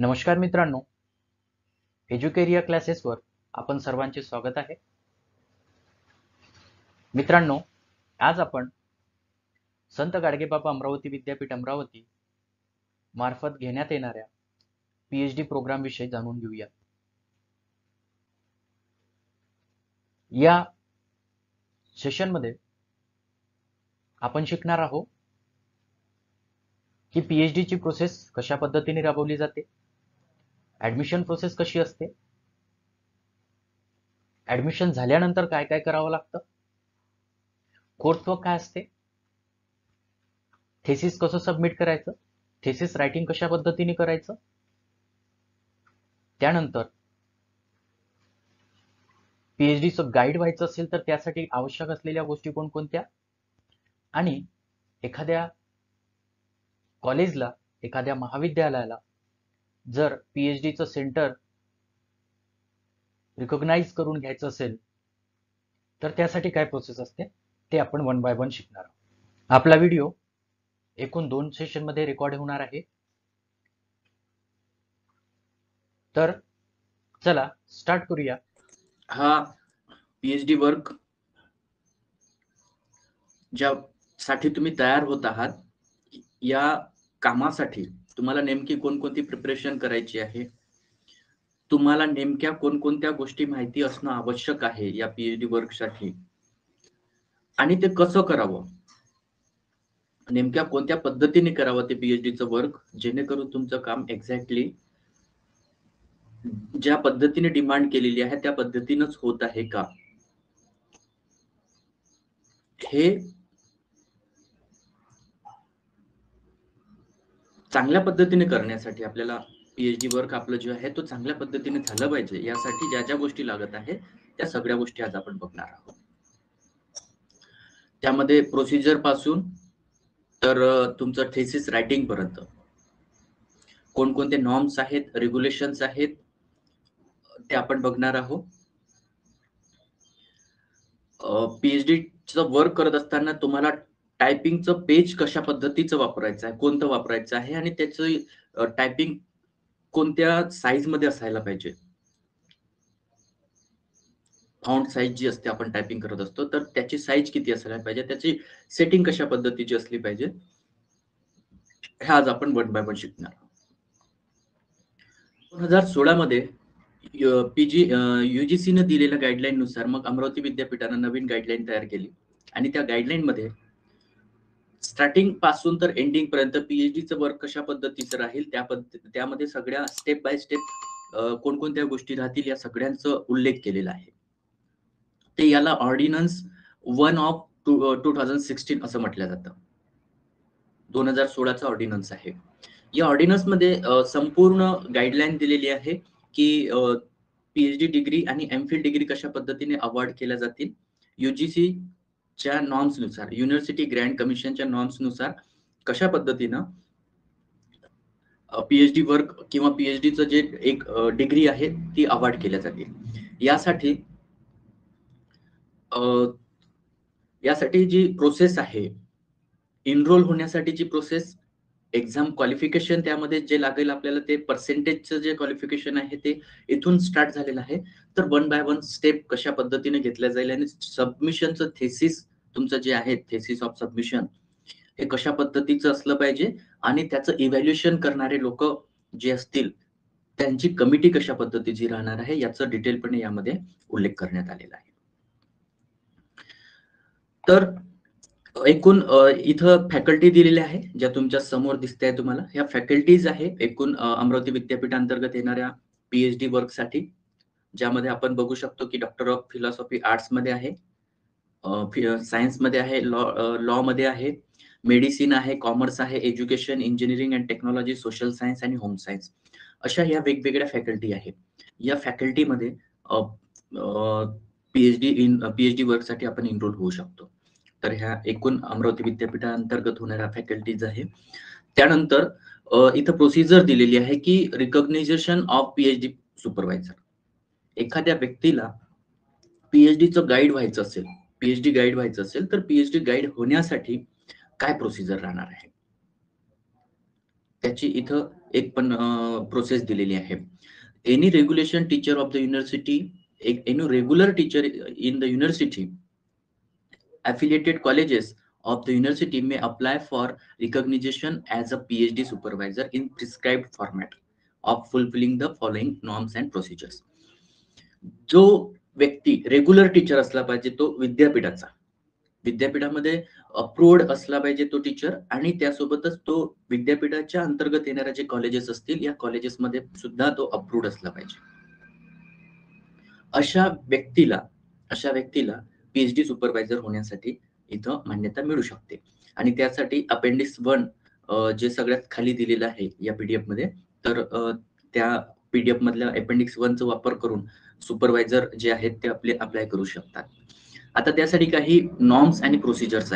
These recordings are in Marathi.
नमस्कार मित्रांनो, एज्युकेरिया क्लासेसवर आपण सर्वांचे स्वागत आहे. मित्रांनो, आज आपण संत गाडगेबाबा अमरावती विद्यापीठ अमरावती मार्फत घेण्यात येणाऱ्या PhD प्रोग्राम विषयी जाणून घेऊया. या सेशनमध्ये आपण शिकणार आहोत की PhD ची प्रोसेस कशा पद्धतीने राबवली जाते, ऍडमिशन प्रोसेस कशी असते, ऍडमिशन झाल्यानंतर काय काय करावं लागतं, कोर्सवर्क काय असते, थेसिस कसं सबमिट करायचं, थेसिस रायटिंग कशा पद्धतीने करायचं, त्यानंतर PhDचं गाईड व्हायचं असेल तर त्यासाठी आवश्यक असलेल्या गोष्टी कोणकोणत्या, आणि एखाद्या कॉलेजला, एखाद्या महाविद्यालयाला जर PhDचं सेंटर रिकॉग्नाइज करून घ्यायचं असेल तर त्यासाठी काय प्रोसेस असते ते आपण वन बाय वन शिकणार आहोत. आपला व्हिडिओ एकूण 2 सेशनमध्ये रेकॉर्ड होणार आहे. तर चला स्टार्ट करूया. हा PhD वर्क ज्यासाठी तुम्ही तयार होत आहात, या कामासाठी तुम्हाला नेमकी कोणकोणती प्रिपरेशन करायची आहे, तुम्हाला नेमक्या कोणकोणत्या गोष्टी माहिती असणं आवश्यक आहे या PhD वर्कसाठी, आणि ते कसं करावं, नेमक्या कोणत्या पद्धतीने करावं ते PhDचं वर्क, जेणेकरून तुमचं काम एक्झॅक्टली ज्या पद्धतीने डिमांड केलेली आहे त्या पद्धतीनेच होत आहे का, हे चांगल्या पद्धतीने करण्यासाठी आपल्याला PhD वर्क आपलं जे आहे तो चांगल्या पद्धतीने झालं पाहिजे. यासाठी ज्या ज्या गोष्टी लागत आहेत त्या सगळ्या गोष्टी आज आपण बघणार आहोत. त्यामध्ये प्रोसिजर पासून तर तुमचं थेसिस रायटिंग पर्यंत कोणकोणते नॉर्म्स आहेत, रेग्युलेशन्स आहेत, ते आपण बघणार आहोत. PhDचं वर्क करत असताना तुम्हाला टायपिंगचं पेज कशा पद्धतीचं वापरायचं आहे, कोणतं वापरायचं आहे, आणि त्याचं टायपिंग कोणत्या साईज मध्ये असायला पाहिजे, फॉन्ट साईज जी असते आपण टायपिंग करत असतो तर त्याची साईज किती असायला पाहिजे, त्याची सेटिंग कशा पद्धतीची असली पाहिजे, हे आज आपण वन बाय वन शिकणार आहोत. 2016 मध्ये UGC ने दिलेल्या गाईडलाईन नुसार मग अमरावती विद्यापीठानं नवीन गाईडलाईन तयार केली, आणि त्या गाईडलाईन मध्ये स्टार्टिंग पासून तर एंडिंग पर्यंत PhDचं वर्क कशा पद्धतीचं राहील त्यामध्ये सगळ्या स्टेप बाय स्टेप कोणकोणत्या गोष्टी राहतील या सगळ्यांचा उल्लेख केलेला आहे. ते याला ऑर्डिनन्स 1 ऑफ 2016 असं म्हटलं जातं. 2016चा ऑर्डिनन्स आहे. या ऑर्डिनन्स मध्ये संपूर्ण गाईडलाईन दिलेली आहे की PhD डिग्री आणि MPhil डिग्री कशा पद्धतीने अवॉर्ड केल्या जातील. UGC च्या नॉर्म्स नुसार, युनिव्हर्सिटी ग्रँट कमिशनच्या नॉर्म्स नुसार कशा पद्धतीनं PhD वर्क किंवा PhDचं जे एक डिग्री आहे ती अवॉर्ड केल्या जाते. यासाठी जी प्रोसेस आहे, इनरोल होण्यासाठीची प्रोसेस, एक्झाम क्वालिफिकेशन, त्यामध्ये जे लागेल आपल्याला ते पर्सेंटेजचं जे क्वालिफिकेशन आहे ते इथून स्टार्ट झालेलं आहे. तर वन बाय वन स्टेप कशा पद्धतीने घेतल्या जाईल, आणि सबमिशनचं थेसिस तुमचं जे आहे, थेसिस ऑफ सबमिशन, हे कशा पद्धतीचं असलं पाहिजे, आणि त्याचं इव्हॅल्युएशन करणारे लोक जे असतील त्यांची कमिटी कशा पद्धतीची राहणार आहे याचं डिटेलपणे यामध्ये उल्लेख करण्यात आलेला आहे. तर एकूण इथं फॅकल्टी दिलेल्या आहे ज्या तुमच्या समोर दिसते आहे तुम्हाला. ह्या फॅकल्टीज आहे एकूण अमरावती विद्यापीठांतर्गत येणाऱ्या PhD वर्कसाठी, ज्यामध्ये आपण बघू शकतो की डॉक्टर ऑफ फिलॉसॉफी आर्ट्स मध्ये आहे, सायन्स मध्ये आहे, लॉ मध्ये आहे, मेडिसिन आहे, कॉमर्स आहे, education, engineering and technology, social science आणि होम सायन्स, अशा या वेगवेगळ्या फॅकल्टी आहेत. या फॅकल्टीमध्ये PhD वर्कसाठी आपण इनरोल होऊ शकतो. तर ह्या एकूण अमरावती विद्यापीठांतर्गत होणाऱ्या फॅकल्टीज आहे. त्यानंतर इथं प्रोसिजर दिलेली आहे की रिकॉग्नायझेशन ऑफ PhD सुपरवायझर. एखाद्या व्यक्तीला PhDचं गाईड व्हायचं असेल, PhD गाईड व्हायचं असेल तर PhD गाईड होण्यासाठी काय प्रोसिजर राहणार आहे त्याची इथं एक पण प्रोसेस दिलेली आहे. Any regulation teacher of the university, any regular teacher in the university affiliated colleges of the university may apply for recognition as a PhD supervisor in prescribed format of fulfilling the following norms and procedures. जो व्यक्ती रेग्युलर टीचर असला पाहिजे तो विद्यापीठाचा, विद्यापीठामध्ये अप्रूव्ड असला पाहिजे तो टीचर, आणि त्यासोबतच तो विद्यापीठाच्या अंतर्गत येणाऱ्या जे कॉलेजेस असतील या कॉलेजेसमध्ये सुद्धा तो अप्रूव्ड असला पाहिजे. अशा व्यक्तीला पीएचडी सुपरवायझर होण्यासाठी इथं मान्यता मिळू शकते. आणि त्यासाठी अपेंडिक्स 1 जे सगळ्यात खाली दिलेलं आहे या पीडीएफ मध्ये, तर त्या पीडीएफ मधल्या अपेंडिक्स 1 चा वापर करून सुपरवायझर जे आहेत ते अप्लाय करू शकतात. आता त्यासाठी काही नॉर्म्स आणि प्रोसिजर्स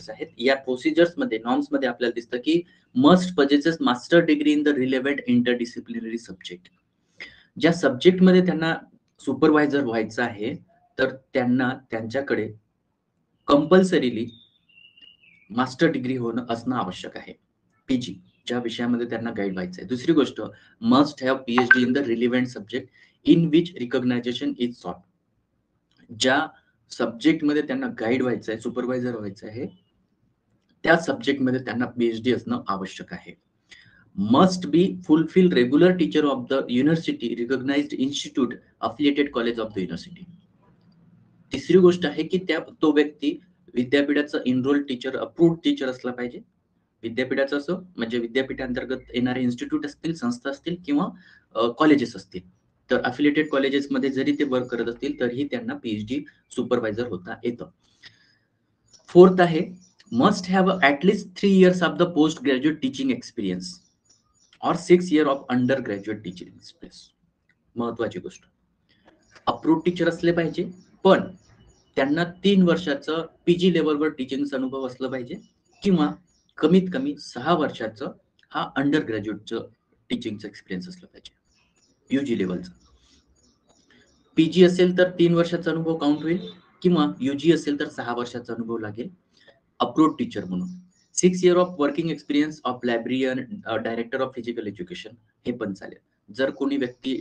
आहेत. या प्रोसिजर्स मध्ये, नॉर्म्स मध्ये आपल्याला दिसतं की must possesses master degree in the relevant interdisciplinary subject. ज्या सब्जेक्ट मध्ये त्यांना सुपरवायझर व्हायचं आहे तर त्यांना त्यांच्याकडे कंपल्सरीली मास्टर डिग्री असणं आवश्यक आहे. पीजी ज्या विषयामध्ये त्यांना गाईड व्हायचं आहे. दुसरी गोष्ट, must have PhD in the relevant subject in which recognization is sought. ज्या सब्जेक्ट मध्ये त्यांना गाईड व्हायचं आहे, सुपरवायझर व्हायचं आहे, त्या सब्जेक्ट मध्ये त्यांना पीएचडी असणं आवश्यक आहे. Must be fulfil regular teacher of the university recognised institute affiliated college of the university. तिसरी गोष्ट आहे की तो व्यक्ती विद्यापीठाचा इनरोल टीचर, अप्रूव्ड टीचर असला पाहिजे. विद्यापीठाचं असं म्हणजे विद्यापीठांतर्गत येणारे इन्स्टिट्यूट असतील, संस्था असतील किंवा कॉलेजेस असतील, तर अफिलिएटेड कॉलेजेसमध्ये जरी ते वर्क करत असतील तरीही त्यांना पीएचडी सुपरवायझर होता येतं. फोर्थ आहे, must have at least 3 years of the post graduate teaching experience और 6 years of under graduate teaching experience. महत्वाची गोष्ट, अप्रूव्ड टीचर असले पाहिजे, पण त्यांना 3 वर्षाचं पीजी लेवलवर टीचिंगचा अनुभव असला पाहिजे किंवा कमीत कमी 6 वर्षाचं हा अंडर ग्रॅज्युएटचं टीचिंगचा एक्सपिरियन्स असला पाहिजे, यूजी लेवलचा. पीजी असेल तर 3 वर्षाचा अनुभव काउंट होईल किंवा यूजी असेल तर 6 वर्षाचा अनुभव लागेल अप्रूव्ड टीचर म्हणून. 6 years of working experience of librarian, director of physical education हे पण चालेल. जर कोणी व्यक्ती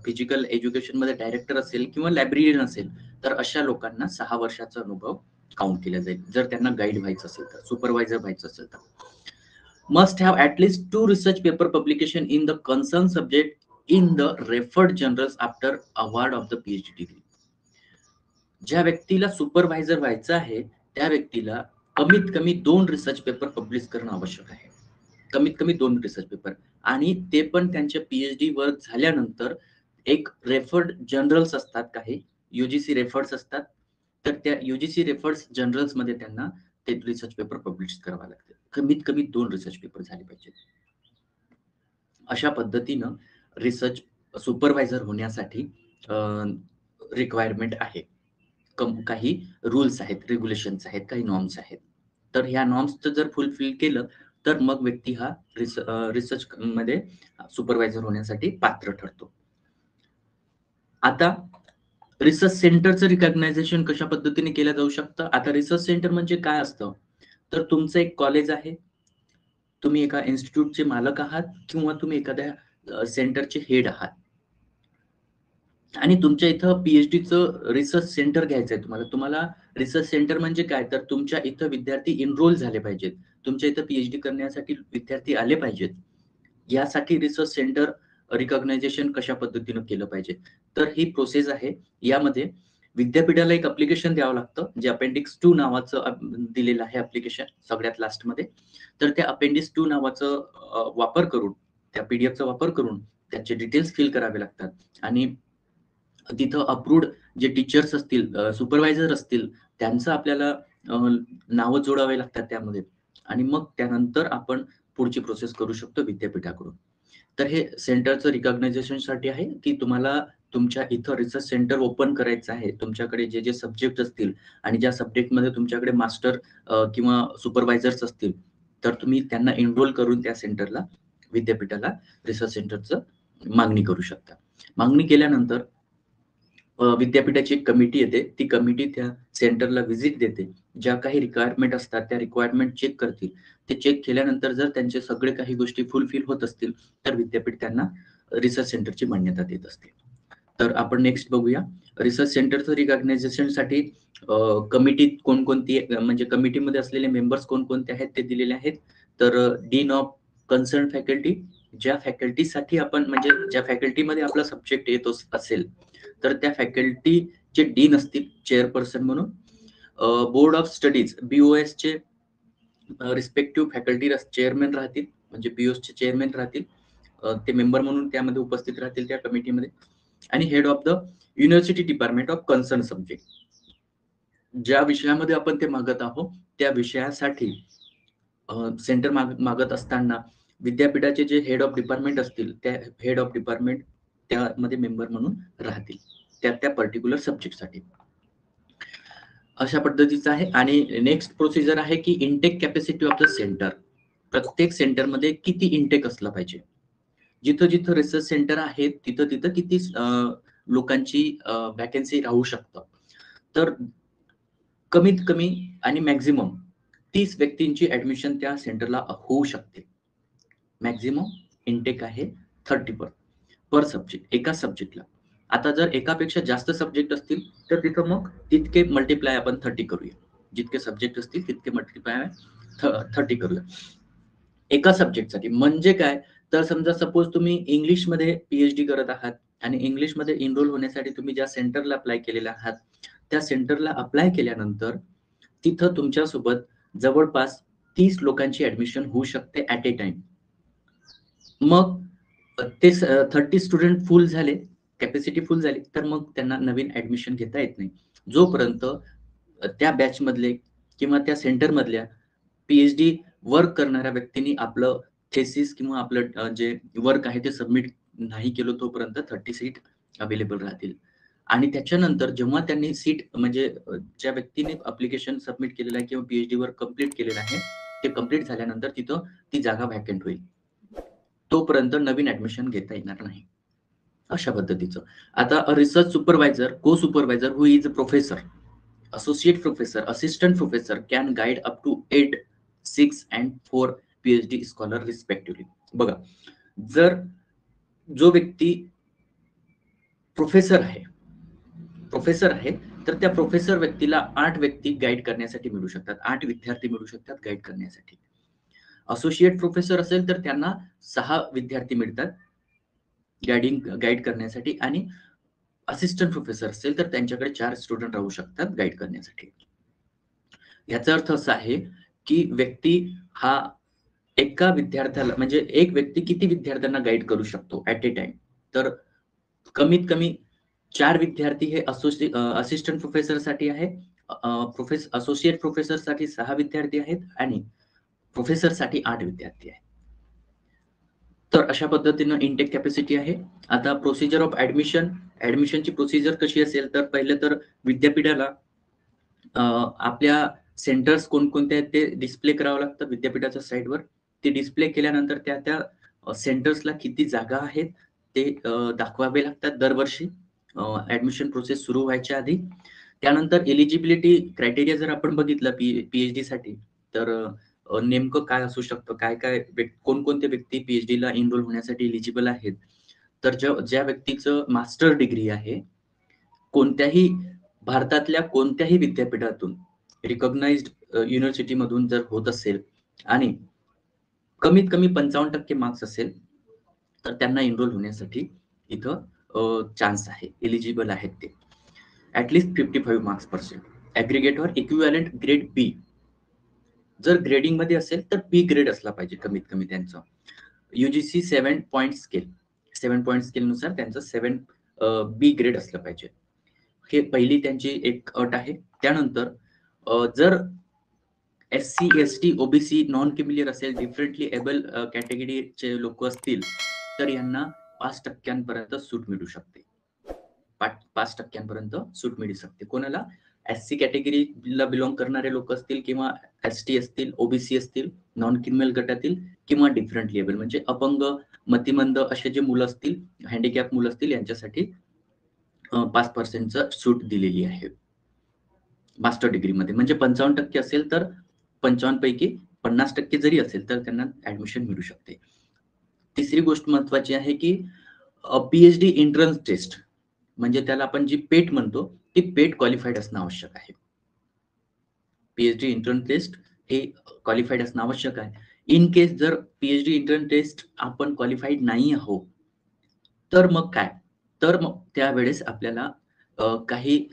फिजिकल एज्युकेशन मध्ये डायरेक्टर असेल किंवा लायब्ररियन असेल तर अशा लोकांना 6 वर्षाचा अनुभव काउंट केला जाईल, जर त्यांना गाईड व्हायचं असेल तर, सुपरवायझर व्हायचं असेल तर. Must have at least 2 research paper publication in the concern subject in the referred journals after award of the PhD degree. ज्या व्यक्तीला सुपरवायझर व्हायचं आहे त्या व्यक्तीला कमीत कमी 2 रिसर्च पेपर पब्लिश करणं आवश्यक आहे. कमीत कमी 2 रिसर्च पेपर, आणि ते पण त्यांच्या पीएचडी वर्क झाल्यानंतर. एक रेफर्ड जर्नल्स असतात, काही यूजीसी रेफर्ड्स असतात, तर त्या यूजीसी रेफर्ड्स जर्नल्स मध्ये त्यांना ते रिसर्च पेपर पब्लिश करावा लागते. कमीत कमी 2 रिसर्च पेपर झाले पाहिजेत. अशा पद्धतीनं रिसर्च सुपरवायझर होण्यासाठी रिक्वायरमेंट आहे. काही रूल्स आहेत, रेग्युलेशन्स आहेत, काही नॉर्म्स आहेत. तर ह्या नॉर्म्सचं जर फुलफिल केलं तर मग व्यक्ती हा रिसर्च मध्ये सुपरवायझर होण्यासाठी पात्र ठरतो. आता रिसर्च सेंटरचं रिकॉग्नायझेशन कशा पद्धतीने केलं जाऊ शकतं. आता रिसर्च सेंटर म्हणजे काय असतं, तर तुमचं एक कॉलेज आहे, तुम्ही एका इन्स्टिट्यूटचे मालक आहात किंवा तुम्ही एखाद्या सेंटरचे हेड आहात आणि तुमच्या इथं पीएचडीचं रिसर्च सेंटर घ्यायचं आहे तुम्हाला. रिसर्च सेंटर म्हणजे काय, तर तुमच्या इथं विद्यार्थी इनरोल झाले पाहिजेत, तुमच्या इथं पीएचडी करण्यासाठी विद्यार्थी आले पाहिजेत. यासाठी रिसर्च सेंटर रिकॉग्नायझेशन कशा पद्धतीनं केलं पाहिजे, तर ही प्रोसेस आहे. यामध्ये विद्यापीठाला एक अप्लिकेशन द्यावं लागतं, जे अपेंडिक्स 2 नावाचं दिलेलं आहे अप्लिकेशन सगळ्यात लास्टमध्ये. तर त्या अपेंडिक्स 2 नावाचं वापर करून, त्या पीडीएफचा वापर करून त्याचे डिटेल्स फिल करावे लागतात आणि तिथं अप्रूव्ड जे टीचर्स असतील, सुपरवायझर असतील, त्यांचं आपल्याला नावं जोडावे लागतात त्यामध्ये, आणि मग त्यानंतर आपण पुढची प्रोसेस करू शकतो विद्यापीठाकडून. तर हे सेंटरचं रिकॉग्नायझेशनसाठी आहे की तुम्हाला तुमच्या इथं रिसर्च सेंटर ओपन करायचं आहे. तुमच्याकडे जे जे सब्जेक्ट असतील आणि ज्या सब्जेक्टमध्ये तुमच्याकडे मास्टर किंवा सुपरवायझर्स असतील तर तुम्ही त्यांना एनरोल करून त्या सेंटरला, विद्यापीठाला रिसर्च सेंटरचं मागणी करू शकता. मागणी केल्यानंतर विद्यापीठाची एक कमिटी येते, ती कमिटी त्या सेंटरला व्हिजिट देते. ज्या काही रिक्वायरमेंट असतात त्या रिक्वायरमेंट चेक करतील. ते चेक केल्यानंतर जर त्यांचे सगळे काही गोष्टी फुलफिल होत असतील तर विद्यापीठ त्यांना रिसर्च सेंटरची मान्यता देत असते. तर आपण नेक्स्ट बघूया. रिसर्च सेंटरचं रिकॉग्नायझेशनसाठी कमिटीत कोणकोणती म्हणजे कमिटीमध्ये असलेले मेंबर्स कोणकोणते आहेत ते दिलेले आहेत. तर डीन ऑफ कन्सर्न फॅकल्टी, ज्या फॅकल्टीसाठी आपण म्हणजे ज्या फॅकल्टीमध्ये आपला सब्जेक्ट येत असेल तर त्या फॅकल्टीचे डीन असतील चेअरपर्सन म्हणून. बोर्ड ऑफ स्टडीज BOS चे रिस्पेक्टिव्ह फॅकल्टी चेअरमॅन राहतील, म्हणजे BOS चे चेअरमॅन राहतील, ते मेंबर म्हणून त्यामध्ये उपस्थित राहतील त्या कमिटीमध्ये. आणि head of the university department of concern subject, ज्या विषयामध्ये आपण ते मागत आहोत त्या विषयासाठी सेंटर मागत असताना विद्यापीठाचे जे हेड ऑफ डिपार्टमेंट असतील त्या हेड ऑफ डिपार्टमेंट त्यामध्ये मेंबर म्हणून राहतील त्या पर्टिक्युलर सब्जेक्टसाठी. अशा पद्धतीचं आहे. आणि नेक्स्ट प्रोसिजर आहे की intake capacity of the centre. प्रत्येक सेंटरमध्ये किती इनटेक असला पाहिजे, जिथं जिथं रिसर्च सेंटर आहे तिथं तिथं किती लोकांची वॅकन्सी राहू शकतं. तर कमीत कमी आणि मॅक्झिमम 30 व्यक्तींची ऍडमिशन त्या सेंटरला होऊ शकते. मॅक्झिमम इनटेक आहे 30 पर सब्जेक्ट, एका सब्जेक्टला. आता जर एकापेक्षा जास्त सब्जेक्ट असतील तर तिथं मग तितके मल्टिप्लाय आपण 30 करूया. जितके सब्जेक्ट असतील तितके मल्टिप्लाय 30 करूया एका सब्जेक्टसाठी. म्हणजे काय, तर समजा सपोज तुम्ही इंग्लिशमध्ये PhD करत आहात आणि इंग्लिशमध्ये एनरोल होण्यासाठी तुम्ही ज्या सेंटरला अप्लाय केलेला आहात त्या सेंटरला अप्लाय केल्यानंतर तिथं तुमच्यासोबत जवळपास 30 लोकांची ऍडमिशन होऊ शकते ऍट ए टाइम. मग ते 30 स्टुडंट फुल झाले, कॅपॅसिटी फुल झाली तर मग त्यांना नवीन ऍडमिशन घेता येत नाही, जोपर्यंत त्या बॅच मधले किंवा त्या सेंटर मधल्या PhD वर्क करणाऱ्या व्यक्तींनी आपलं थेसिस किंवा आपलं जे वर्क आहे ते सबमिट नाही केलं तोपर्यंत 30 सीट अवेलेबल राहतील. आणि त्याच्यानंतर जेव्हा त्यांनी सीट म्हणजे ज्या व्यक्तीने अप्लिकेशन सबमिट केलेलं आहे किंवा PhD वर्क कंप्लीट केलेलं आहे ते कंप्लीट झाल्यानंतर तिथं ती जागा व्हॅकंट होईल, तोपर्यंत नवीन ऍडमिशन घेता येणार नाही. अशा पद्धतीचं. आता रिसर्च सुपरवायझर, को supervisor who is professor, associate professor, assistant professor can guide up to 8, 6 and 4 PhD scholar respectively. बघा, जर जो व्यक्ती प्रोफेसर आहे तर त्या प्रोफेसर व्यक्तीला 8 व्यक्ती गाईड करण्यासाठी मिळू शकतात, 8 विद्यार्थी मिळू शकतात गाईड करण्यासाठी. असोसिएट प्रोफेसर असेल तर त्यांना 6 विद्यार्थी मिळतात गाईड करण्यासाठी. आणि असिस्टंट प्रोफेसर असेल तर त्यांच्याकडे 4 स्टुडंट राहू शकतात गाईड करण्यासाठी. याचा अर्थ असा आहे की व्यक्ती हा एका विद्यार्थ्याला म्हणजे एक व्यक्ती किती विद्यार्थ्यांना गाईड करू शकतो ऍट ए टाइम, तर कमीत कमी 4 विद्यार्थी हे असिस्टंट प्रोफेसरसाठी आहे, असोसिएट प्रोफेसरसाठी 6 विद्यार्थी आहेत आणि प्रोफेसरसाठी 8 विद्यार्थी आहेत. तर अशा पद्धतीनं इनटेक कॅपॅसिटी आहे. आता प्रोसिजर ऑफ ऍडमिशनची प्रोसिजर कशी असेल, तर पहिले तर विद्यापीठाला आपल्या सेंटर्स कोणकोणते आहेत ते डिस्प्ले करावं लागतं विद्यापीठाच्या साईटवर. ते डिस्प्ले केल्यानंतर त्या सेंटर्सला किती जागा आहेत ते दाखवावे लागतात दरवर्षी ऍडमिशन प्रोसेस सुरू व्हायच्या आधी. त्यानंतर एलिजिबिलिटी क्रायटेरिया जर आपण बघितलं PhD साठी, तर नेमकं काय असू शकतं, काय कोणकोणते व्यक्ती PhD ला एनरोल होण्यासाठी एलिजिबल आहेत. तर ज्या व्यक्तीचं मास्टर डिग्री आहे कोणत्याही भारतातल्या कोणत्याही विद्यापीठातून रिकॉग्नाइज्ड युनिव्हर्सिटी मधून जर होत असेल आणि कमीत कमी 55% मार्क्स असेल तर त्यांना एनरोल होण्यासाठी इथं चान्स आहे, एलिजिबल आहेत ते. ऍटलिस्ट 55 मार्क्स पर्सेंट ऍग्रिगेटवर इक्विव्हॅलंट ग्रेड B. जर ग्रेडिंग मध्ये असेल तर B ग्रेड असला पाहिजे कमीत कमी त्यांचं. UGC 7 पॉइंट स्केल नुसार त्यांचं 7 B ग्रेड असलं पाहिजे. हे पहिली त्यांची एक अट आहे. त्यानंतर जर SC, ST, OBC, non creamy layer असेल, डिफरंटली एबल कॅटेगरीचे लोक असतील तर यांना 5% सूट मिळू शकते. 5% सूट मिळू शकते. कोणाला? SC कॅटेगरीला बिलॉंग करणारे लोक असतील किंवा ST असतील, OBC असतील, नॉन क्रिमिनल गटातील किंवा डिफरंटली एबल म्हणजे अपंग, मतिमंद असे जे मुलं असतील, हँडिकॅप मुलं असतील यांच्यासाठी 5% सूट दिलेली आहे मास्टर डिग्रीमध्ये. म्हणजे 55% असेल तर 55 पैकी 50% जरी असेल तर त्यांना ऍडमिशन मिळू शकते. तिसरी गोष्ट महत्वाची आहे की पीएचडी एंट्रन्स टेस्ट म्हणजे त्याला आपण जी पेट म्हणतो ती पेट क्वालिफाईड असणं आवश्यक आहे. पीएचडी एंट्रन्स टेस्ट हे क्वालिफाईड असणं आवश्यक आहे. इन केस जर पीएचडी एंट्रन्स टेस्ट आपण क्वालिफाईड नाही आहोत तर मग काय? तर मग त्यावेळेस आपल्याला काही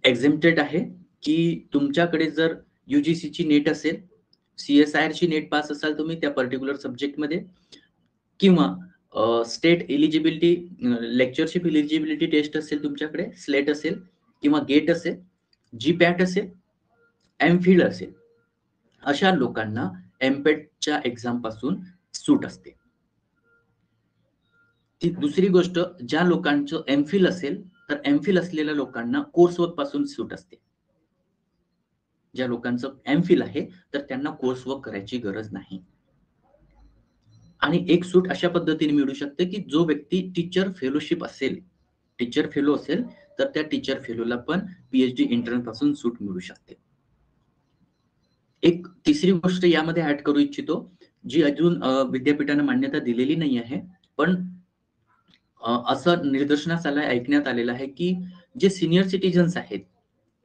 एक्झेम्प्टेड आहे की तुमच्याकडे जर यूजीसीची नेट असेल, सीएसआयआरची नेट पास असाल तुम्ही त्या पर्टिक्युलर सब्जेक्टमध्ये किंवा state eligibility lectureship eligibility test असेल तुमच्याकडे, स्लेट असेल किंवा गेट असेल, जीपॅट असेल, एमफिल असेल, अशा लोकांना एमपेटच्या एक्झाम पासून सूट असते. ती दुसरी गोष्ट, ज्या लोकांचं एमफिल असेल तर एमफिल असलेल्या लोकांना कोर्सवर्क पासून सूट असते. ज्या लोकांचं एमफिल आहे तर त्यांना कोर्सवर्क करायची गरज नाही. आणि एक सूट अशा पद्धतीने मिळू शकते की जो व्यक्ती टीचर फेलोशिप असेल, टीचर फेलो असेल तर त्या टीचर फेलोला पण पीएचडी एंट्रन्स पासून सूट मिळू शकते. एक तिसरी गोष्ट यामध्ये ऍड करू इच्छितो, जी अजून विद्यापीठाने मान्यता दिलेली नाही आहे, पण असं निदर्शनास आलं, ऐकण्यात आलेलं आहे की जे सीनियर सिटीजन्स आहेत,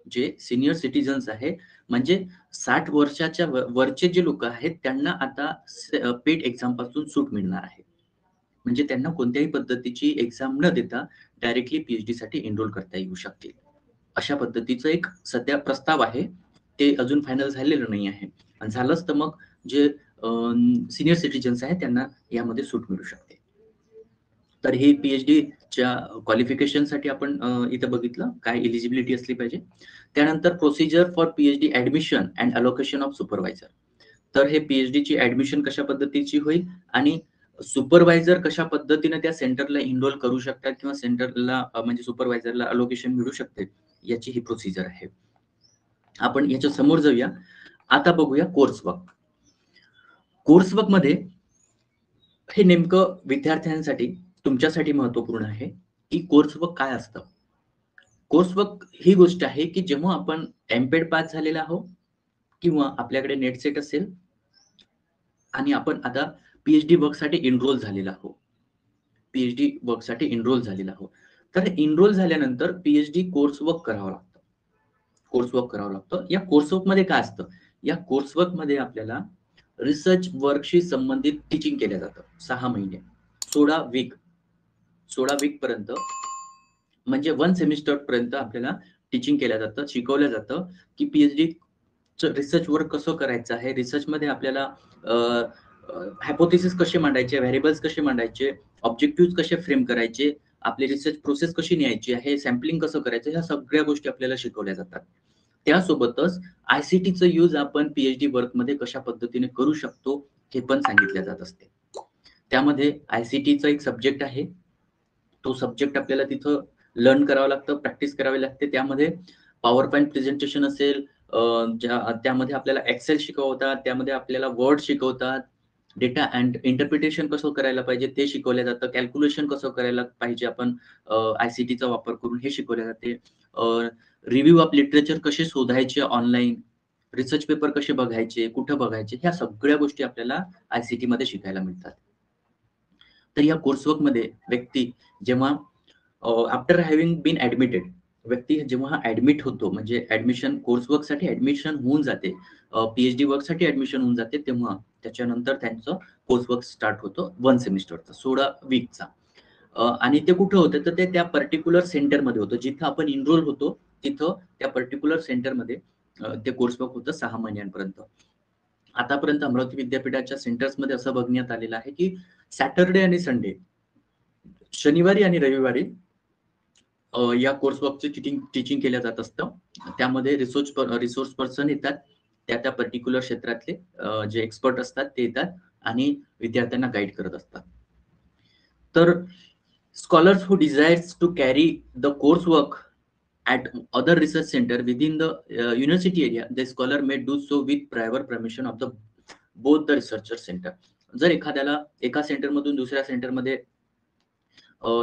जे सीनियर सिटीजन्स आहे म्हणजे 60 वर्षाच्या वरचे जे लोक आहेत त्यांना आता पेट एक्झाम पासून सूट मिळणार आहे. म्हणजे त्यांना कोणत्याही पद्धतीची एक्झाम न देता डायरेक्टली पीएचडी साठी एनरोल करता येऊ शकतील. अशा पद्धतीचं एक सध्या प्रस्ताव आहे. ते अजून फायनल झालेलं नाही आहे. आणि झालंच तर मग जे सीनियर सिटीजन्स आहेत त्यांना यामध्ये सूट मिळू शकते. तर हे पीएचडीच्या क्वालिफिकेशनसाठी आपण इथं बघितलं काय एलिजिबिलिटी असली पाहिजे. त्यानंतर procedure for PhD admission and allocation of supervisor. तर हे पीएचडीची ऍडमिशन कशा पद्धतीची होईल आणि सुपरवायझर कशा पद्धतीने त्या सेंटरला इनरोल करू शकतात किंवा सेंटरला म्हणजे सुपरवायझरला अलोकेशन मिळू शकते, याची ही प्रोसिजर आहे. आपण याच्या समोर जाऊया. आता बघूया कोर्सवर्क. कोर्सवर्क मध्ये हे नेमकं विद्यार्थ्यांसाठी तुमच्यासाठी महत्त्वपूर्ण आहे की कोर्सवर्क काय असतं. कोर्सवर्क ही गोष्ट आहे की जेव्हा आपण एमपेड पास झालेला आहोत किंवा आपल्याकडे नेट सेट असेल आणि आपण आता पीएचडी वर्कसाठी एनरोल झालेला आहोत. पीएचडी वर्कसाठी एनरोल झालेला आहोत. तर एनरोल झाल्यानंतर पीएचडी कोर्सवर्क करावं लागतं. कोर्सवर्क करावं लागतं. या कोर्सवर्कमध्ये काय असतं? या कोर्सवर्कमध्ये आपल्याला रिसर्च वर्कशी संबंधित टीचिंग केलं जातं 6 महिने, 16 वीक पर्यंत, म्हणजे 1 सेमिस्टर पर्यंत आपल्याला टीचिंग केलं जातं, शिकवलं जातं की पीएचडी रिसर्च वर्क कसं करायचं आहे. रिसर्चमध्ये आपल्याला हायपोथेसिस कसे मांडायचे, व्हेरिएबल्स कसे मांडायचे, ऑब्जेक्टिव्ह कसे फ्रेम करायचे, आपली रिसर्च प्रोसेस कशी न्यायची आहे, सॅम्पलिंग कसं करायचं, ह्या सगळ्या गोष्टी आपल्याला शिकवल्या जातात. त्यासोबतच आयसीटीचं यूज आपण पीएचडी वर्कमध्ये कशा पद्धतीने करू शकतो हे पण सांगितलं जात असते. त्यामध्ये आयसीटीचा एक सब्जेक्ट आहे. तो सब्जेक्ट आपल्याला तिथं लर्न करावं लागतं, प्रॅक्टिस करावी लागते. त्यामध्ये पॉवर पॉईंट प्रेझेंटेशन असेल, त्यामध्ये आपल्याला एक्सेल शिकवतात, त्यामध्ये आपल्याला वर्ड शिकवतात, डेटा अँड इंटरप्रिटेशन कसं करायला पाहिजे ते शिकवलं जातं, कॅल्क्युलेशन कसं करायला पाहिजे आपण आयसीटीचा वापर करून हे शिकवले जाते, रिव्ह्यू ऑफ लिटरेचर कसे शोधायचे ऑनलाईन, रिसर्च पेपर कसे बघायचे, कुठं बघायचे, ह्या सगळ्या गोष्टी आपल्याला आयसीटी मध्ये शिकायला मिळतात. तर या कोर्सवर्कमध्ये व्यक्ती जेव्हा आफ्टर हॅव्हिंग बीन ऍडमिटेड, व्यक्ती जेव्हा ऍडमिट होतो म्हणजे ऍडमिशन कोर्सवर्कसाठी ऍडमिशन होऊन जाते, पीएचडी वर्कसाठी ऍडमिशन होऊन जाते, तेव्हा त्याच्यानंतर त्यांचं कोर्सवर्क स्टार्ट होतं 1 सेमिस्टरचा 16 वीकचा. आणि ते कुठं होतं तर ते त्या पर्टिक्युलर सेंटरमध्ये होतं जिथं आपण इनरोल होतो, तिथं त्या पर्टिक्युलर सेंटरमध्ये ते कोर्सवर्क होतं 6 महिन्यांपर्यंत. आतापर्यंत अमरावती विद्यापीठाच्या सेंटर्समध्ये असं बघण्यात आलेलं आहे की सॅटरडे आणि संडे, शनिवारी आणि रविवारी या कोर्सवर्कचे टीचिंग केलं जात असतं. त्यामध्ये रिसोर्स पर्सन येतात, त्या पर्टिक्युलर क्षेत्रातले जे एक्सपर्ट असतात ते येतात आणि विद्यार्थ्यांना गाईड करत असतात. तर scholars who desires to carry the coursework at other research center within the university area, the scholar may do so with prior permission of the both the researcher center. जर एखाद्याला एका सेंटर मधून दुसऱ्या सेंटर मध्ये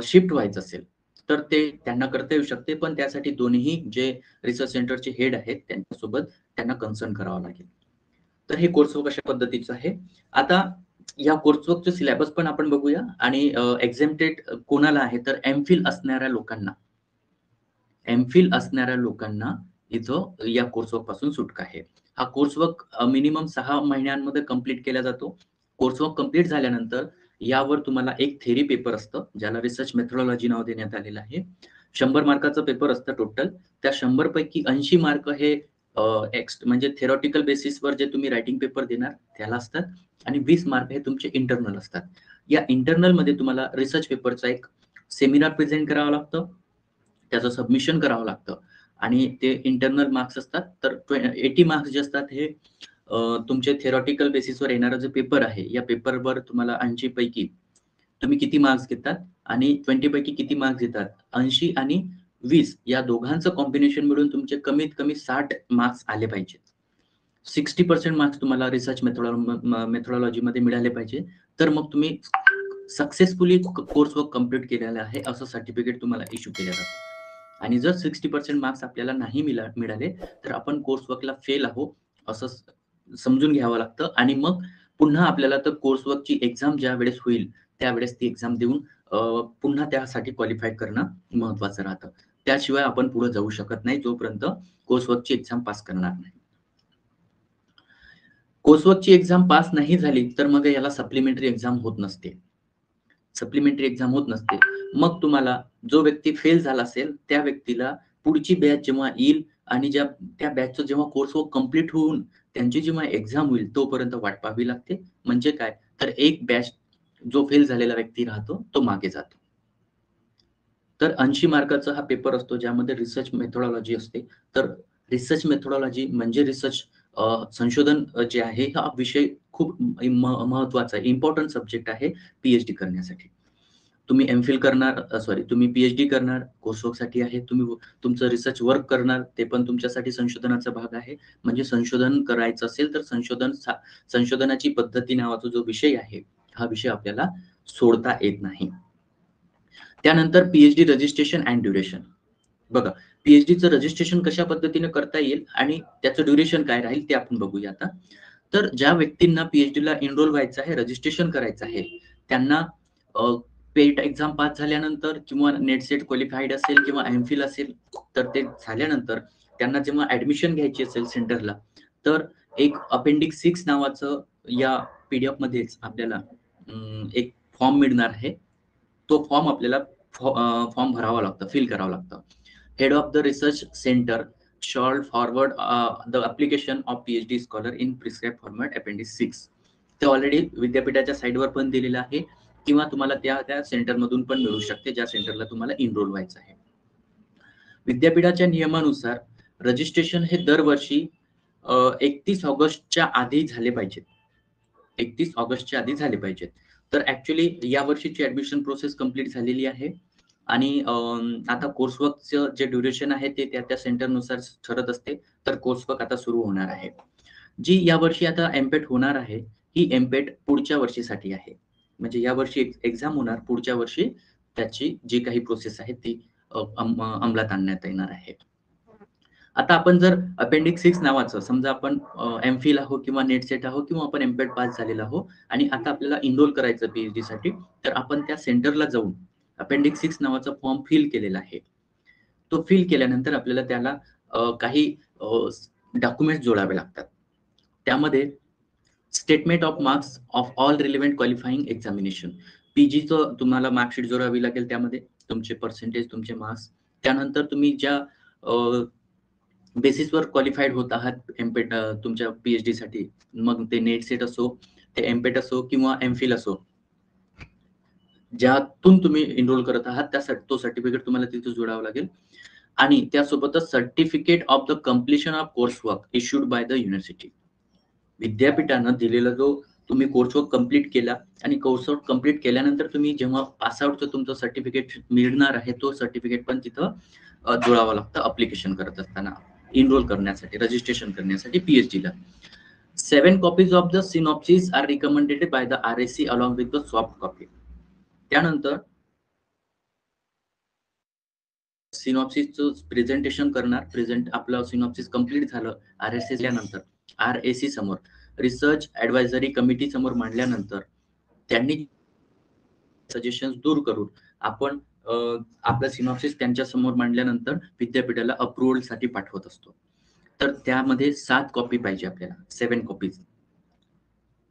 शिफ्ट व्हायचं असेल तर ते त्यांना करता येऊ शकते, पण त्यासाठी दोन्ही जे रिसर्च सेंटरचे हेड आहेत त्यांच्यासोबत त्यांना कन्सर्न करावं लागेल. तर हे कोर्सवर्क अशा पद्धतीचं आहे. आता या कोर्सवर्कचं सिलेबस पण आपण बघूया आणि एक्झामटेड कोणाला आहे तर एम.फिल असणाऱ्या लोकांना इथं या कोर्सवर्क पासून सुटका आहे. हा कोर्सवर्क मिनिमम 6 महिन्यांमध्ये कंप्लीट केला जातो. कोर्सवर्क कंप्लीट झाल्यानंतर यावर तुम्हाला एक थेअरी पेपर असतं, ज्याला रिसर्च मेथोडॉलॉजी नाव देण्यात आलेलं आहे. 100 मार्काचं पेपर असतं टोटल. त्या 100 पैकी 80 मार्क हे म्हणजे थेरॉटिकल बेसिसवर जे तुम्ही रायटिंग पेपर देणार त्याला असतात आणि 20 मार्क हे तुमचे इंटरनल असतात. या इंटरनलमध्ये तुम्हाला रिसर्च पेपरचा एक सेमिनार प्रेझेंट करावं लागतं. त्याचं सबमिशन करावं लागतं आणि ते इंटरनल मार्क्स असतात. तर 80 मार्क्स जे असतात हे तुमचे थेरॉटिकल बेसिसवर येणारा जो पेपर आहे, या पेपरवर तुम्हाला 80 पैकी तुम्ही किती मार्क्स घेतात आणि 20 पैकी किती मार्क्स घेतात. 80 आणि 20 या दोघांचं कॉम्बिनेशन मिळून तुमचे कमीत कमी 60 मार्क्स आले पाहिजेत. 60% मार्क्स तुम्हाला रिसर्च मेथोडॉलॉजीमध्ये मिळाले पाहिजे. तर मग तुम्ही सक्सेसफुली कोर्सवर्क कंप्लीट केलेलं आहे असं सर्टिफिकेट तुम्हाला इश्यू केलं जातं. आणि जर 60% मार्क्स आपल्याला नाही मिळाले तर आपण कोर्सवर्कला फेल आहोत असं समजून घ्यावं लागतं आणि मग पुन्हा आपल्याला तर कोर्सवर्कची एक्झाम ज्यावेळेस होईल त्यावेळेस ती एक्झाम देऊन पुन्हा त्यासाठी क्वालिफाय करणं महत्त्वाचं राहतं. त्याशिवाय आपण पुढे जाऊ शकत नाही जोपर्यंत कोर्सवर्कची एक्झाम पास करणार नाही. कोर्सवर्कची एक्झाम पास नाही झाली तर मग याला सप्लिमेंटरी एक्झाम होत नसते. मग तुम्हाला जो व्यक्ती फेल झाला असेल त्या व्यक्तीला पुढची बॅच जेव्हा येईल आणि त्या बॅचचं जेव्हा कोर्सवर्क कंप्लीट होऊन त्यांची जेव्हा एक्झाम होईल तोपर्यंत वाट पाहावी लागते. म्हणजे काय तर एक बॅच जो फेल झालेला व्यक्ती राहतो तो मागे जातो. तर 80 मार्काचा हा पेपर असतो ज्यामध्ये रिसर्च मेथोडॉलॉजी असते. तर रिसर्च मेथोडॉलॉजी म्हणजे संशोधन जे आहे हा विषय खूप महत्त्वाचा आहे. इम्पोर्टंट सब्जेक्ट आहे पी-एच-डी करण्यासाठी. तुम्ही तुम्ही पी-एच-डी करणार कोर्सवर्कसाठी आहे. तुम्ही तुमचं रिसर्च वर्क करणार ते पण तुमच्यासाठी संशोधनाचा भाग आहे. म्हणजे संशोधन करायचं असेल तर संशोधनाची पद्धती नावाचा जो विषय आहे, हा विषय आपल्याला सोडता येत नाही. त्यानंतर पी-एच-डी रजिस्ट्रेशन अँड ड्युरेशन. बघा, पी-एच-डीचं रजिस्ट्रेशन कशा पद्धतीने करता येईल आणि त्याचं ड्युरेशन काय राहील ते आपण बघूया आता. तर ज्या व्यक्तींना पी-एच-डीला एनरोल व्हायचं आहे, रजिस्ट्रेशन करायचं आहे, त्यांना पेट एक्झाम पास झाल्यानंतर किंवा नेट-सेट क्वालिफाईड असेल किंवा एम-फिल असेल, तर ते झाल्यानंतर त्यांना जेव्हा ॲडमिशन घ्यायची असेल सेंटरला, तर एक अपेंडिक्स 6 नावाचं या पी-डी-एफमध्येच आपल्याला एक फॉर्म मिळणार आहे. तो फॉर्म आपल्याला फॉर्म भरावा लागतो, फिल करावं लागतं. Head of the research centre shall forward the application of PhD scholar in prescribed format appendix 6. ते ऑलरेडी विद्यापीठाच्या साईटवर पण दिलेलं आहे किंवा तुम्हाला त्या सेंटरमधून पण मिळू शकते ज्या सेंटरला तुम्हाला एनरोल व्हायचं आहे. विद्यापीठाच्या नियमानुसार रजिस्ट्रेशन हे दरवर्षी 31 ऑगस्टच्या आधी झाले पाहिजेत. 31 ऑगस्टच्या आधी झाले पाहिजेत. तर ॲक्चुअली या वर्षीची ॲडमिशन प्रोसेस कंप्लीट झालेली आहे आणि आता कोर्सवर्कचं जे ड्युरेशन आहे ते त्या सेंटरनुसार ठरत असते. तर कोर्सवर्क आता सुरू होणार आहे. जी यावर्षी आता एम-पेट होणार आहे, ही एम-पेट पुढच्या वर्षीसाठी आहे. म्हणजे यावर्षी एक्झाम होणार, पुढच्या वर्षी त्याची जी काही प्रोसेस आहे ती अंमलात आणण्यात येणार आहे. आता आपण जर अपेंडिक्स 6 नावाचं समजा आपण एम-फिल आहो किंवा नेट-सेट आहो किंवा आपण एम-पेट पास झालेलो आहो आणि आता आपल्याला एनरोल करायचं पी-एच-डीसाठी, तर आपण त्या सेंटरला जाऊन अपेंडिक्स 6 नावाचा फॉर्म फिल केलेला आहे. तो फिल केल्यानंतर आपल्याला त्याला काही डॉक्युमेंट्स जोडावे लागतात. त्यामध्ये statement of marks of all relevant qualifying examination. पीजीचं तुम्हाला मार्कशीट जोडावी लागेल त्यामध्ये तुमचे पर्सेंटेज, तुमचे मार्क्स. त्यानंतर तुम्ही ज्या बेसिसवर क्वालिफाईड होत आहात एम-पेट तुमच्या पी-एच-डीसाठी, मग ते नेट-सेट असो, ते एम-पेट असो किंवा एम-फिल असो. ज्यातून तुम्ही एनरोल करत आहात तो सर्टिफिकेट तुम्हाला तिथे जोडावा लागेल आणि त्यासोबतच certificate of the completion of coursework issued by the university. विद्यापीठानं दिलेला जो तुम्ही कोर्सवर्क कंप्लीट केला आणि कोर्सवर्क कंप्लीट केल्यानंतर तुम्ही जेव्हा पास आउटचं तुमचं सर्टिफिकेट मिळणार आहे, तो सर्टिफिकेट पण तिथं जोडावं लागतं अप्लिकेशन करत असताना, एनरोल करण्यासाठी, रजिस्ट्रेशन करण्यासाठी पी-एच-डीला. 7 copies of the synopsis are recommended by the RSC along with the soft copy. त्यानंतर सिनॉप्सिसचं प्रेझेंटेशन करणार. आपलं सिनॉप्सिस कंप्लीट झालं RSC ल्यानंतर RAC समोर, रिसर्च ऍडवायझरी कमिटी समोर मांडल्यानंतर त्यांनी सजेशन्स दूर करून आपण आपलं सिनॉप्सिस त्यांच्या समोर मांडल्यानंतर विद्यापीठाला अप्रुव्हलसाठी पाठवत असतो. तर त्यामध्ये 7 कॉपी पाहिजे आपल्याला, 7 कॉपीज.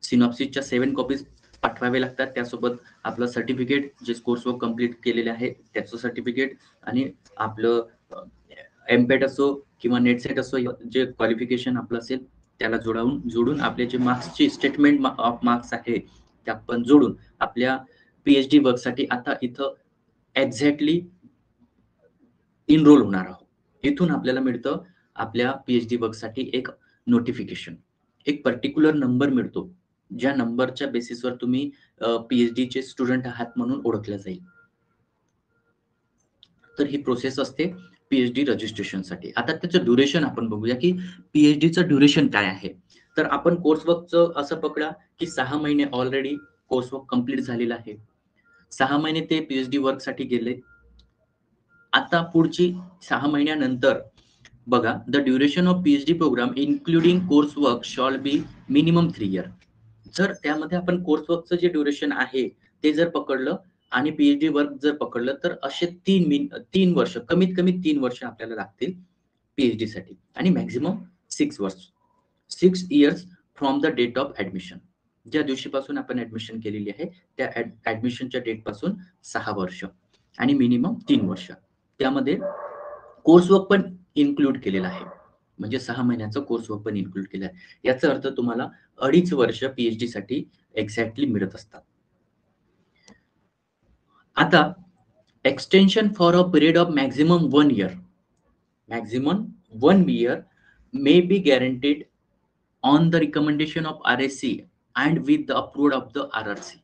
सिनॉप्सिसच्या 7 कॉपीज पाठवावे लागतात. त्यासोबत आपलं सर्टिफिकेट, जे कोर्सवर्क कंप्लीट केलेले आहे त्याचं सर्टिफिकेट, आणि आपलं एमपॅट असो किंवा नेटसेट असो, जे क्वालिफिकेशन आपलं असेल त्याला जोडून आपले जे मार्क्सची स्टेटमेंट ऑफ मार्क्स आहे ते आपण जोडून आपल्या PhD वर्कसाठी आता इथं एक्झॅक्टली इनरोल होणार आहोत. इथून आपल्याला मिळतं आपल्या PhD वर्कसाठी एक नोटिफिकेशन, एक पर्टिक्युलर नंबर मिळतो, ज्या नंबरच्या बेसिसवर तुम्ही PhD चे स्टुडंट आहात म्हणून ओळखलं जाईल. तर ही प्रोसेस असते PhD रजिस्ट्रेशनसाठी. आता त्याचं ड्युरेशन आपण बघूया की PhDचं ड्युरेशन काय आहे. तर आपण कोर्सवर्कचं असं पकडा की 6 महिने ऑलरेडी कोर्सवर्क कंप्लीट झालेलं आहे. 6 महिने ते PhD वर्कसाठी गेले. आता पुढची 6 महिन्यानंतर बघा, the duration of PhD programme including course work shall be minimum 3 year. जर त्यामध्ये आपण कोर्सवर्कचं जे ड्युरेशन आहे ते जर पकडलं आणि PhD वर्क जर पकडलं तर असे 3 वर्ष, कमीत कमी 3 वर्ष आपल्याला लागतील PhD साठी, आणि मॅक्झिमम 6 वर्ष, 6 years from the date of admission. ज्या दिवशीपासून आपण ऍडमिशन केलेली आहे त्या ऍडमिशनच्या डेट पासून 6 वर्ष आणि मिनिमम 3 वर्ष. त्यामध्ये कोर्सवर्क पण इन्क्लूड केलेला आहे, म्हणजे 6 महिन्याचं कोर्सवर्क पण इन्क्लूड केलं आहे. याचा अर्थ तुम्हाला 2.5 वर्ष PhD साठी एक्झॅक्टली मिळत असतात. आता extension for a period of maximum 1 year, maximum 1 year may be guaranteed on the recommendation of RSC and with the approved of the RRC.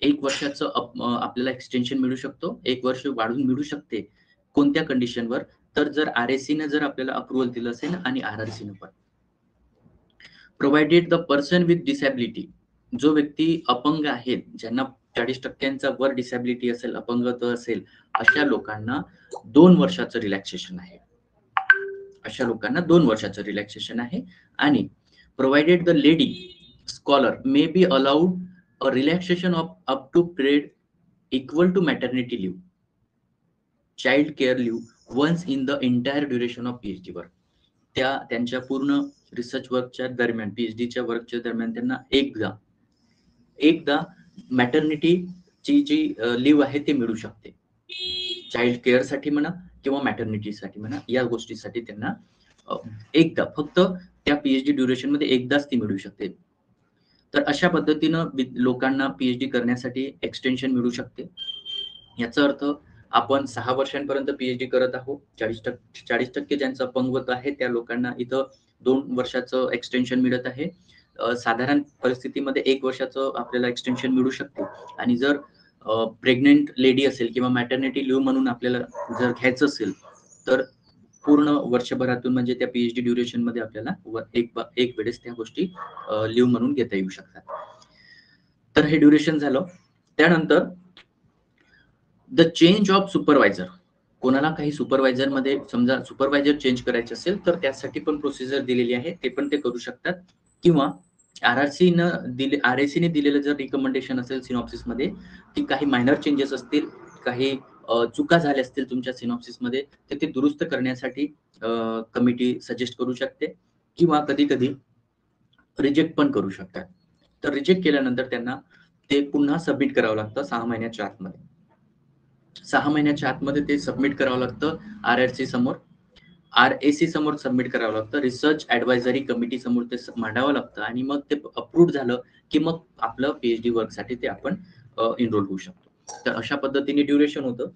1 वर्षाचं आपल्याला एक्सटेन्शन मिळू शकतो, 1 वर्ष वाढून मिळू शकते. कोणत्या कंडिशनवर? तर जर RSC ने जर आपल्याला अप्रूव्हल दिलं असेल आणि RRC ने पण. Provided the person with disability, जो व्यक्ती अपंग आहे, ज्यांना 40% वर डिसॅबिलिटी असेल, अपंगत्व असेल, अशा लोकांना 2 वर्षाचं रिलॅक्सेशन आहे. अशा लोकांना 2 वर्षाचं रिलॅक्सेशन आहे. आणि provided the lady scholar may be allowed a relaxation of up to period equal to maternity leave, child care leave once in the entire duration of PhD work. त्यांच्या पूर्ण रिसर्च वर्कच्या दरम्यान, PhDच्या वर्कच्या दरम्यान त्यांना एकदा मॅटर्निटीची जी लिव्ह आहे ते मिळू शकते. चाइल्ड केअर साठी म्हणा किंवा मॅटर्निटीसाठी म्हणा, या गोष्टीसाठी त्यांना एकदा, फक्त त्या PhD ड्युरेशन मध्ये एकदाच ती मिळू शकते. तर अशा पद्धतीनं लोकांना PhD करण्यासाठी एक्सटेन्शन मिळू शकते. याचा अर्थ आपण 6 वर्षांपर्यंत PhD करत आहोत. 40% ज्यांचं अपंगत्व आहे त्या लोकांना इथं 2 वर्षाचं एक्सटेन्शन मिळत आहे. साधारण परिस्थितीमध्ये 1 वर्षाचं आपल्याला एक्सटेन्शन मिळू शकते. आणि जर प्रेग्नेंट लेडी असेल किंवा मॅटर्निटी लिव्ह म्हणून आपल्याला जर घ्यायचं असेल तर पूर्ण वर्षभरातून, म्हणजे त्या PhD ड्युरेशन मध्ये आपल्याला एक वेळेस त्या गोष्टी लिव्ह म्हणून घेता येऊ शकतात. तर हे ड्युरेशन झालं. त्यानंतर द चेंज ऑफ सुपरवायझर. कोणाला काही सुपरवायझर मध्ये, समजा सुपरवायझर चेंज करायचे असेल तर त्यासाठी पण प्रोसिजर दिलेली आहे, ते पण ते करू शकतात. किंवा RSC ने दिलेलं जर रिकमेंडेशन असेल सिनॉप्सिस मध्ये की काही मायनर चेंजेस असतील, काही चुका झाल्या असतील तुमच्या सिनॉप्सिस मध्ये, तर ते दुरुस्त करण्यासाठी कमिटी सजेस्ट करू शकते, किंवा कधी कधी रिजेक्ट पण करू शकतात. तर रिजेक्ट केल्यानंतर त्यांना ते पुन्हा सबमिट करावं लागतं 6 महिन्याच्या आतमध्ये. 6 महिन्याच्या आतमध्ये ते सबमिट करावं लागतं RRC समोर, RAC समोर सबमिट करावं लागतं, रिसर्च ऍडवायझरी कमिटी समोर ते मांडावं लागतं, आणि मग ते अप्रूव्ड झालं की मग आपलं PhD वर्कसाठी ते आपण इनरोल होऊ शकतो. तर अशा पद्धतीने ड्युरेशन होतं.